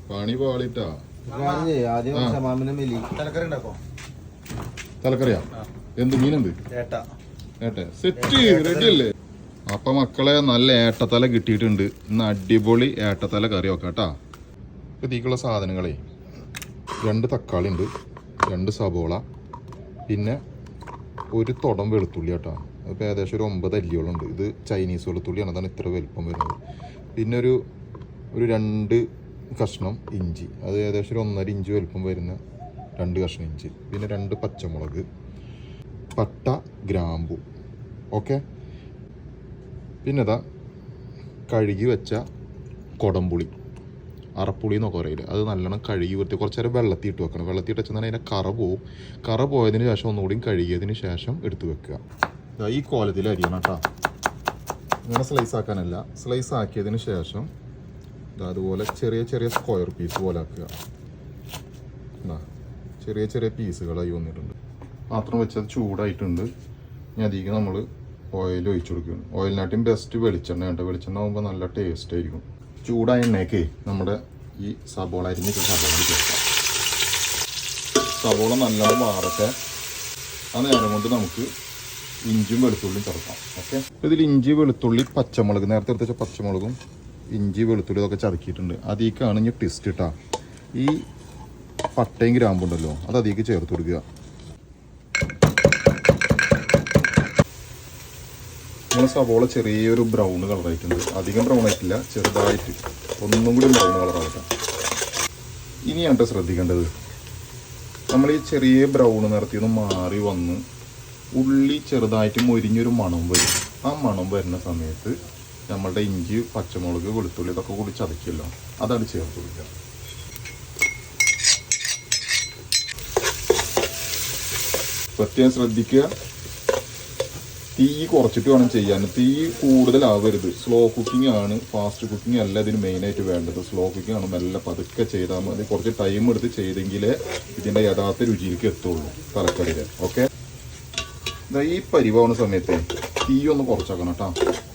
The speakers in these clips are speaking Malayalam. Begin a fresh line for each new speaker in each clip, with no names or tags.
പണി പാളിട്ടാ. തലക്കറിയാ? എന്ത് മീനുണ്ട്? സെറ്റ് റെഡി അല്ലേ? അപ്പൊ മക്കളെ നല്ല ഏട്ടത്തല കിട്ടിയിട്ടുണ്ട്. ഇന്ന് അടിപൊളി ഏട്ടത്തല കറി വെക്കാട്ടാ. ഇതിക്കുള്ള സാധനങ്ങളെ 2 തക്കാളി ഉണ്ട്, 2 സബോള, പിന്നെ ഒരു തുടം വെളുത്തുള്ളി കേട്ടോ. അതിപ്പോൾ ഏകദേശം ഒരു 9 അല്ലിയോളുണ്ട്. ഇത് ചൈനീസ് വെളുത്തുള്ളിയാണ്, അതാണ് ഇത്ര വലുപ്പം വരുന്നത്. പിന്നെ ഒരു 2 കഷ്ണം ഇഞ്ചി, അത് ഏകദേശം ഒരു 1.5 ഇഞ്ച് വലുപ്പം വരുന്ന 2 കഷ്ണം ഇഞ്ചി. പിന്നെ 2 പച്ചമുളക്, പട്ട, ഗ്രാമ്പു. ഓക്കെ. പിന്നെ ഇതാ കഴുകി വെച്ച കൊടംപുളി, അറപ്പുളി എന്നൊക്കെ പറയില്ല, അത് നല്ലോണം കഴുകി വൃത്തി കുറച്ച് നേരം വെള്ളത്തിൽ ഇട്ട് വെക്കണം. വെള്ളത്തിൽ ഇട്ട് വെച്ചാൽ അതിൻ്റെ കറ പോവും. കറ പോയതിന് ശേഷം ഒന്നുകൂടി കഴുകിയതിന് ശേഷം എടുത്ത് വെക്കുക. ഈ കോലത്തിൽ അരിയണം കേട്ടോ. ഇങ്ങനെ സ്ലൈസ് ആക്കാനല്ല, സ്ലൈസ് ആക്കിയതിന് ശേഷം അതുപോലെ ചെറിയ ചെറിയ സ്ക്വയർ പീസ് പോലെ ആക്കുക. ചെറിയ ചെറിയ പീസുകളായി വന്നിട്ടുണ്ട്. പാത്രം വെച്ചത് ചൂടായിട്ടുണ്ട്. ഇനി അധികം നമ്മൾ ഓയിൽ ഒഴിച്ചു കൊടുക്കുകയാണ്. ഓയിലിനാട്ടും ബെസ്റ്റ് വെളിച്ചെണ്ണ കേട്ടോ. വെളിച്ചെണ്ണ ആകുമ്പോൾ നല്ല ടേസ്റ്റ് ആയിരിക്കും. ചൂടായ എണ്ണയൊക്കെ നമ്മുടെ ഈ സബോള അരിഞ്ഞ സബോള ചേർക്കാം. സബോള നല്ലോണം വാറട്ടെ. ആ നേരം കൊണ്ട് നമുക്ക് ഇഞ്ചിയും വെളുത്തുള്ളിയും ചേർക്കാം. ഓക്കെ. ഇതിൽ ഇഞ്ചി, വെളുത്തുള്ളി, പച്ചമുളക്, നേരത്തെ എടുത്ത പച്ചമുളകും ഇഞ്ചി, വെളുത്തുള്ളി ഇതൊക്കെ ചതക്കിയിട്ടുണ്ട്. അതിലേക്കാണ് ഇനി ട്വിസ്റ്റ് ഇട്ടാ. ഈ പട്ടയും ഗ്രാമ്പുണ്ടല്ലോ, അത് അതിലേക്ക് ചേർത്ത് കൊടുക്കുക. നമ്മൾ സവോള ചെറിയൊരു ബ്രൗൺ കളറായിട്ടുണ്ട്. അധികം ബ്രൗൺ ആയിട്ടില്ല, ചെറുതായിട്ട് ഒന്നും കൂടി ബ്രൗൺ കളറാവട്ടെ. ഇനിയാണ് ശ്രദ്ധിക്കേണ്ടത്, നമ്മൾ ഈ ചെറിയ ബ്രൗൺ നിറത്തിൽ നിന്ന് മാറി വന്ന് ഉള്ളി ചെറുതായിട്ട് മൊരിഞ്ഞൊരു മണം വരും. ആ മണം വരുന്ന സമയത്ത് നമ്മളുടെ ഇഞ്ചി, പച്ചമുളക്, വെളുത്തുള്ളി ഇതൊക്കെ കൂടി ചതയ്ക്കല്ലോ, അതാണ് ചേർത്ത് കൊടുക്കുക. പ്രത്യേകം ശ്രദ്ധിക്കുക, തീ കുറച്ചിട്ട് വേണം ചെയ്യാൻ. തീ കൂടുതലാവരുത്. സ്ലോ കുക്കിംഗ് ആണ്, ഫാസ്റ്റ് കുക്കിംഗ് അല്ല ഇതിന് മെയിനായിട്ട് വേണ്ടത്. സ്ലോ കുക്കിംഗ് ആണ്. മെല്ലെ പതുക്കെ ചെയ്താൽ മതി. കുറച്ച് ടൈം എടുത്ത് ചെയ്തെങ്കിലേ ഇതിൻ്റെ യഥാർത്ഥ രുചിയിലേക്ക് എത്തുള്ളൂ തലക്കറിയിൽ. ഓക്കെ. ഈ പരിവാവുന്ന സമയത്ത് തീ ഒന്ന് കുറച്ചാക്കണം കേട്ടോ.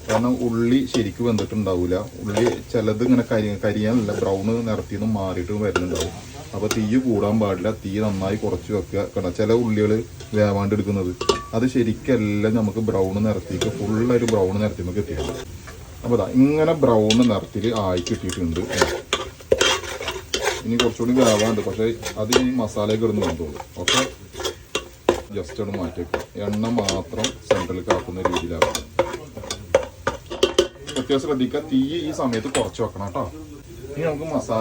കാരണം ഉള്ളി ശരിക്കും വെന്തിട്ടുണ്ടാവില്ല. ഉള്ളി ചിലത് ഇങ്ങനെ കരിയാനല്ല, ബ്രൗണ് നിറത്തിൽ നിന്ന് മാറിയിട്ട് വരുന്നുണ്ടാവും. അപ്പോൾ തീ കൂടാൻ പാടില്ല. തീ നന്നായി കുറച്ച് വെക്കുക. കാരണം ചില ഉള്ളികൾ വേവാണ്ട് എടുക്കുന്നത് അത് ശരിക്കെല്ലാം നമുക്ക് ബ്രൗൺ നിറത്തിലേക്ക് ഫുള്ളൊരു ബ്രൗൺ നിറത്തിൽ നമുക്ക് എത്തിക്കണം. അപ്പോൾ അതാ ഇങ്ങനെ ബ്രൗൺ നിറത്തിൽ ആയി കിട്ടിയിട്ടുണ്ട്. ഇനി കുറച്ചുകൂടി വേവാണ്ട്, പക്ഷേ അത് ഈ മസാലയൊക്കെ ഇടുന്ന് കൊണ്ടുപോകും. ഓക്കെ. ജസ്റ്റ് ഒന്ന് മാറ്റി വെക്കുക. എണ്ണ മാത്രം സെൻട്രലിലേക്ക് ആക്കുന്ന രീതിയിലാവും. പ്രത്യേകം ശ്രദ്ധിക്കുക, തീ ഈ സമയത്ത് കുറച്ച് വെക്കണം കേട്ടോ. ഇനി നമുക്ക് മസാല